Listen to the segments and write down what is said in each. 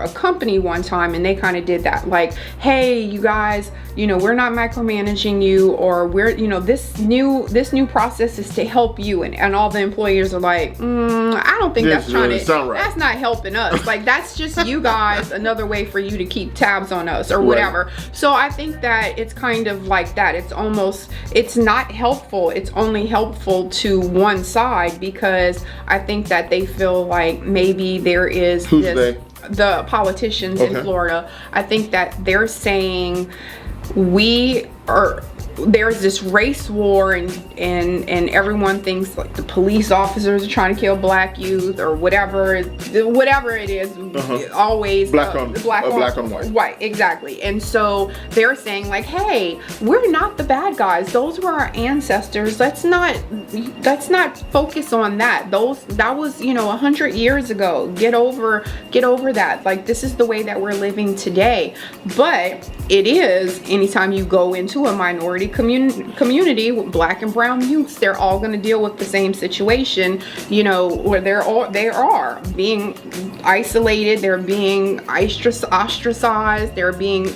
a company one time, and they kind of did that, like, hey, you guys, you know, we're not micromanaging you, or we're, you know, this new process is to help you, and all the employers are like, I don't think that's trying to, that's not helping us. Like, that's just you guys, another way for you to keep tabs on us or whatever. So I think that it's kind of like that. It's almost, it's not helpful. It's only helpful to one side, because I think that they feel like maybe there is the politicians in Florida. I think that they're saying there's this race war, and everyone thinks like the police officers are trying to kill black youth or whatever it is. Always black on white. Right, exactly. And so they're saying like, hey, we're not the bad guys. Those were our ancestors. Let's not focus on that. That was, you know, 100 years ago. Get over that. Like, this is the way that we're living today. But it is, anytime you go into a minority community with black and brown youths, they're all going to deal with the same situation, you know, where they are being isolated, they're being ostracized, they're being,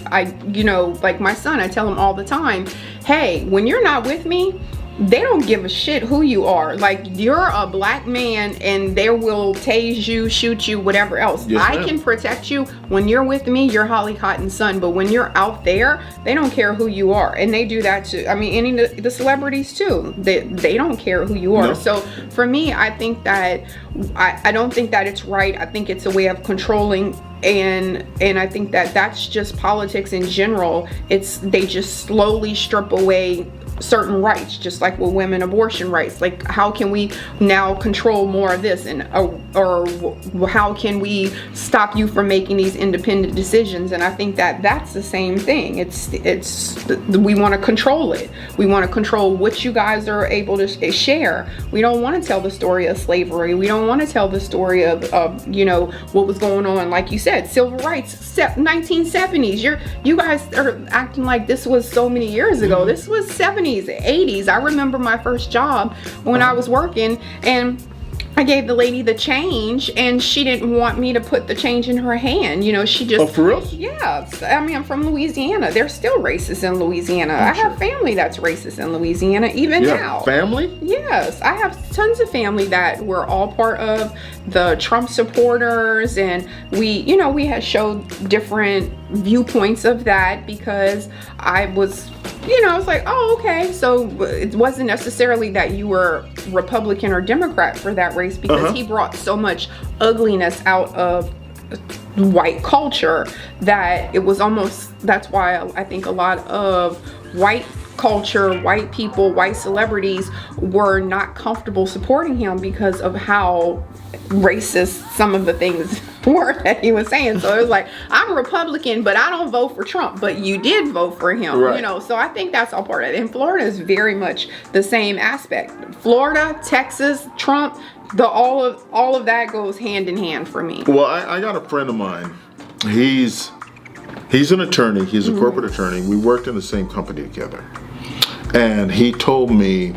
you know, like my son, I tell him all the time, hey, when you're not with me, they don't give a shit who you are. Like, you're a black man and they will tase you, shoot you, whatever else. Yes, I can protect you. When you're with me, you're Holly Cotton's son. But when you're out there, they don't care who you are. And they do that to, I mean, any of the celebrities too. They don't care who you are. No. So for me, I think that, I don't think that it's right. I think it's a way of controlling, and I think that that's just politics in general. They just slowly strip away certain rights, just like with women abortion rights. Like, how can we now control more of this, and or how can we stop you from making these independent decisions? And I think that that's the same thing. It's we want to control it. We want to control what you guys are able to share. We don't want to tell the story of slavery. We don't want to tell the story of you know, what was going on, like you said, civil rights, 1970s. You guys are acting like this was so many years ago. This was 70s, 80s. I remember my first job when I was working, and I gave the lady the change, and she didn't want me to put the change in her hand. You know, she just... Oh, for real? Yeah. I mean, I'm from Louisiana. They're still racist in Louisiana. I have family that's racist in Louisiana, even now. Family? Yes. I have tons of family that were all part of the Trump supporters, and we had showed different viewpoints of that, because I was... You know, it's like, oh, okay. So it wasn't necessarily that you were Republican or Democrat for that race, because he brought so much ugliness out of white culture that it was almost, that's why I think a lot of white culture, white people, white celebrities were not comfortable supporting him because of how racist some of the things were that he was saying. So it was like, I'm a Republican, but I don't vote for Trump, but you did vote for him, right. You know. So I think that's all part of it. And Florida is very much the same aspect. Florida, Texas, Trump, all of that goes hand in hand for me. Well, I got a friend of mine. He's an attorney. He's a corporate attorney. We worked in the same company together. And he told me,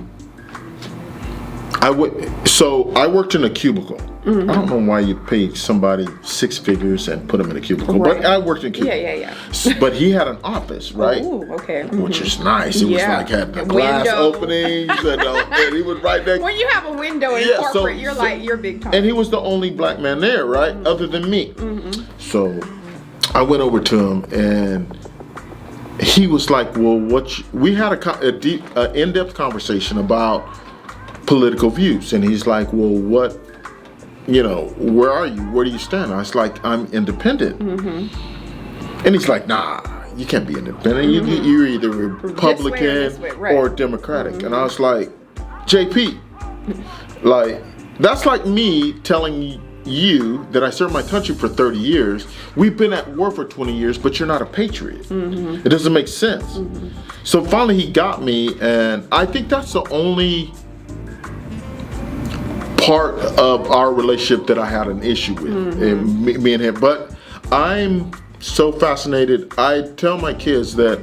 I worked in a cubicle. I don't know why you pay somebody 6 figures and put them in a cubicle, right. But I worked in a cubicle. Yeah. But he had an office, right? Ooh, okay. Which is nice. It was like, had the glass openings, and he was right there. When you have a window in corporate, you're big time. And he was the only black man there, right? Other than me. So I went over to him, and he was like, well, we had a in-depth conversation about political views, and he's like, well, what, you know, where are you? Where do you stand? I was like, I'm independent. And he's like, nah, you can't be independent. You're either Republican or Democratic. And I was like, JP, like, that's like me telling you that I served my country for 30 years. We've been at war for 20 years, but you're not a patriot. It doesn't make sense. So finally he got me, and I think that's the only part of our relationship that I had an issue with, and me and him. But I'm so fascinated. I tell my kids that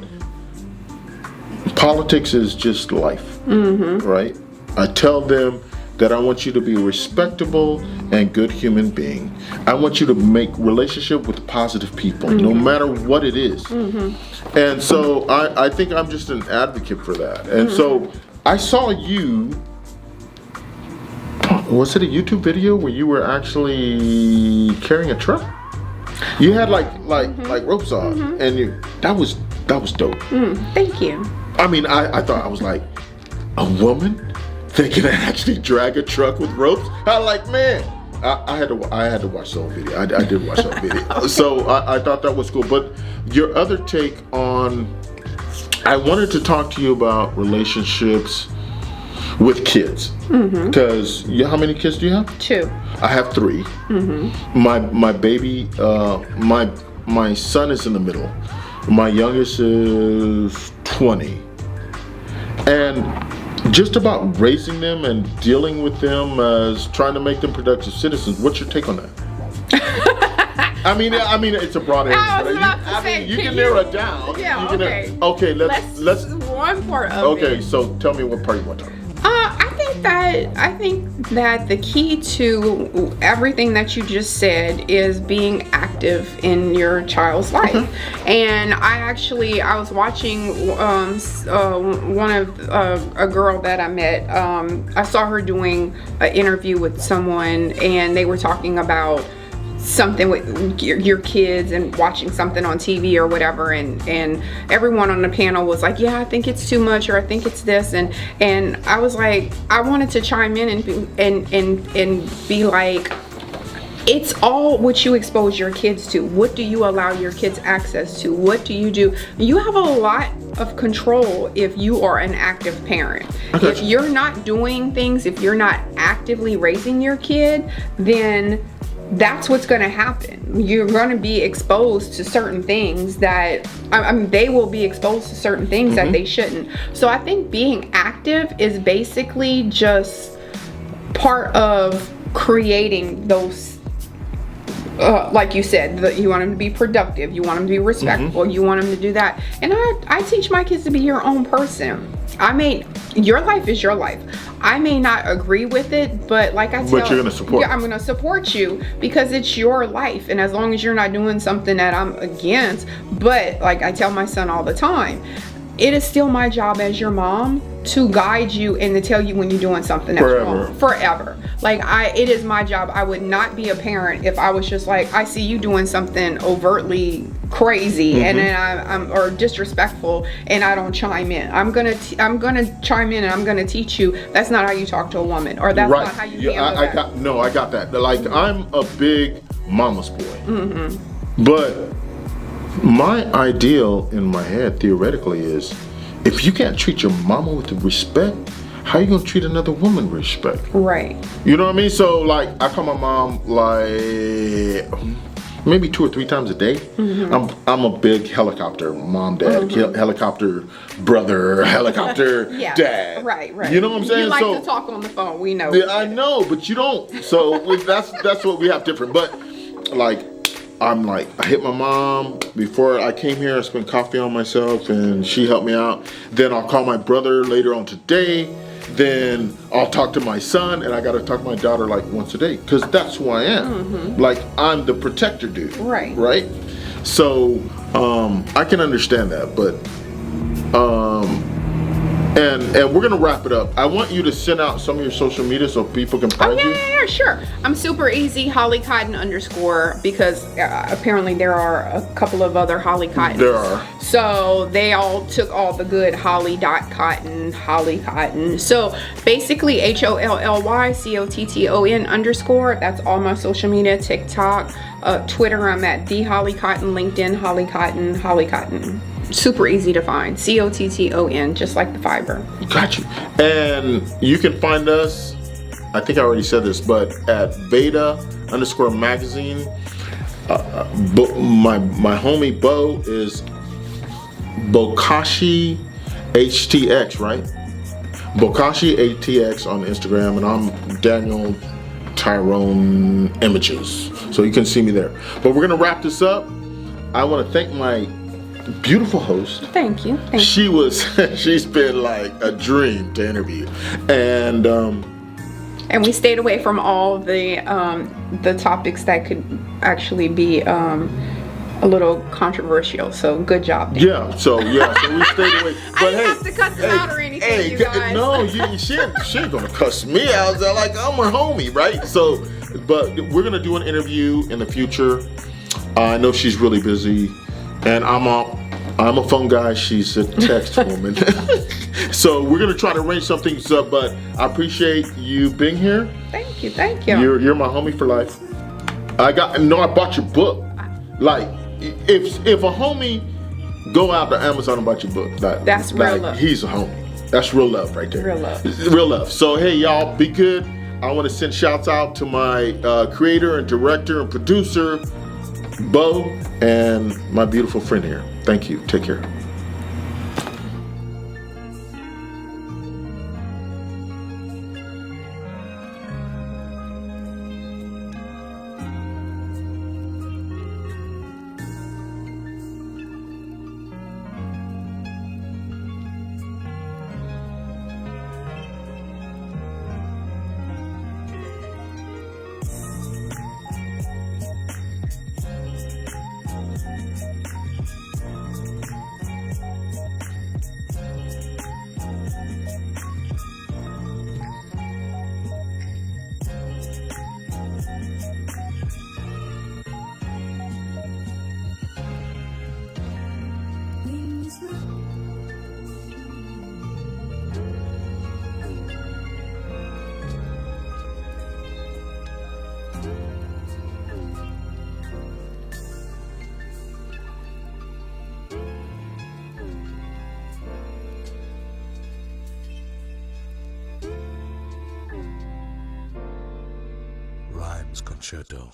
politics is just life, right? I tell them that I want you to be a respectable and good human being. I want you to make relationship with positive people, no matter what it is. And so I think I'm just an advocate for that. And so I saw you, was it a YouTube video where you were actually carrying a truck? You had like ropes on, and that was dope. Thank you. I mean, I thought, I was like, a woman that can actually drag a truck with ropes? I like, man, I had to watch the whole video. I did watch the whole video. Okay. So I thought that was cool. But your other take on, I wanted to talk to you about relationships with kids. Because how many kids do you have? 2. I have 3. My baby, my son is in the middle. My youngest is 20. And just about raising them and dealing with them as trying to make them productive citizens. What's your take on that? I mean, it's a broad area. You can narrow it down. Yeah, okay. Okay, let's one part of it. Okay, so tell me what part you want to talk about. I think that the key to everything that you just said is being active in your child's life. And I was watching one of a girl that I met. I saw her doing an interview with someone, and they were talking about something with your kids and watching something on TV or whatever, and everyone on the panel was like, yeah, I think it's too much, or I think it's this, and I was like, I wanted to chime in and be like, it's all what you expose your kids to. What do you allow your kids access to? What do? You have a lot of control if you are an active parent. If you're not doing things, if you're not actively raising your kid, then that's what's going to happen. You're going to be exposed to certain things that, I mean, they will be exposed to certain things that they shouldn't. So I think being active is basically just part of creating those, like you said, you want them to be productive, you want them to be respectful, you want them to do that. And I teach my kids to be your own person. Your life is your life. I may not agree with it, but like I tell, but you're gonna support. Yeah, I'm gonna support you because it's your life, and as long as you're not doing something that I'm against. But like I tell my son all the time, it is still my job as your mom to guide you and to tell you when you're doing something that's wrong. Forever. Like it is my job. I would not be a parent if I was just like, I see you doing something overtly crazy and then I'm or disrespectful and I don't chime in. I'm gonna chime in and I'm gonna teach you that's not how you talk to a woman, or that's not how you handle that. I got that. Like I'm a big mama's boy, but my ideal in my head theoretically is, if you can't treat your mama with respect, how you gonna treat another woman with respect? Right. You know what I mean? So like, I call my mom like maybe 2 or 3 times a day. I'm a big helicopter mom, dad, helicopter brother, helicopter dad. Right. You know what I'm saying? You like to talk on the phone. We know. I know, but you don't. So that's what we have different. But like, I'm like, I hit my mom before I came here. I spent coffee on myself and she helped me out. Then I'll call my brother later on today. Then I'll talk to my son, and I gotta talk to my daughter like once a day, because that's who I am. Like, I'm the protector dude. Right? So I can understand that, but and we're gonna wrap it up. I want you to send out some of your social media so people can find you. Yeah, sure. I'm super easy, Holly Cotton _ because apparently there are a couple of other Holly Cottons. There are. So they all took all the good Holly.Cotton, Holly Cotton. So basically HOLLYCOTTON _ that's all my social media. TikTok, Twitter, I'm at the Holly Cotton, LinkedIn, Holly Cotton, Holly Cotton. Super easy to find. COTTON, just like the fiber. Got you. And you can find us, I think I already said this, but at VEDA _ magazine. My homie Bo is Bokashi HTX, right? Bokashi HTX on Instagram, and I'm Daniel Tyrone Images. So you can see me there. But we're gonna wrap this up. I want to thank my beautiful host. Thank you. She's been like a dream to interview, and And we stayed away from all the topics that could actually be a little controversial. So good job. Yeah. So we stayed away. But I didn't have to cuss them out or anything, you guys. No, she ain't gonna cuss me out. Like, I'm her homie, right? So, but we're gonna do an interview in the future. I know she's really busy, and I'm a phone guy. She's a text woman. So we're gonna try to arrange something up. But I appreciate you being here. Thank you. Thank you. You're my homie for life. I bought your book. Like, if a homie go out to Amazon and buy your book, that's real love. He's a homie. That's real love right there. Real love. Real love. So hey, y'all, be good. I want to send shouts out to my creator and director and producer, Bo, and my beautiful friend here. Thank you. Take care. Rhymes Concerto.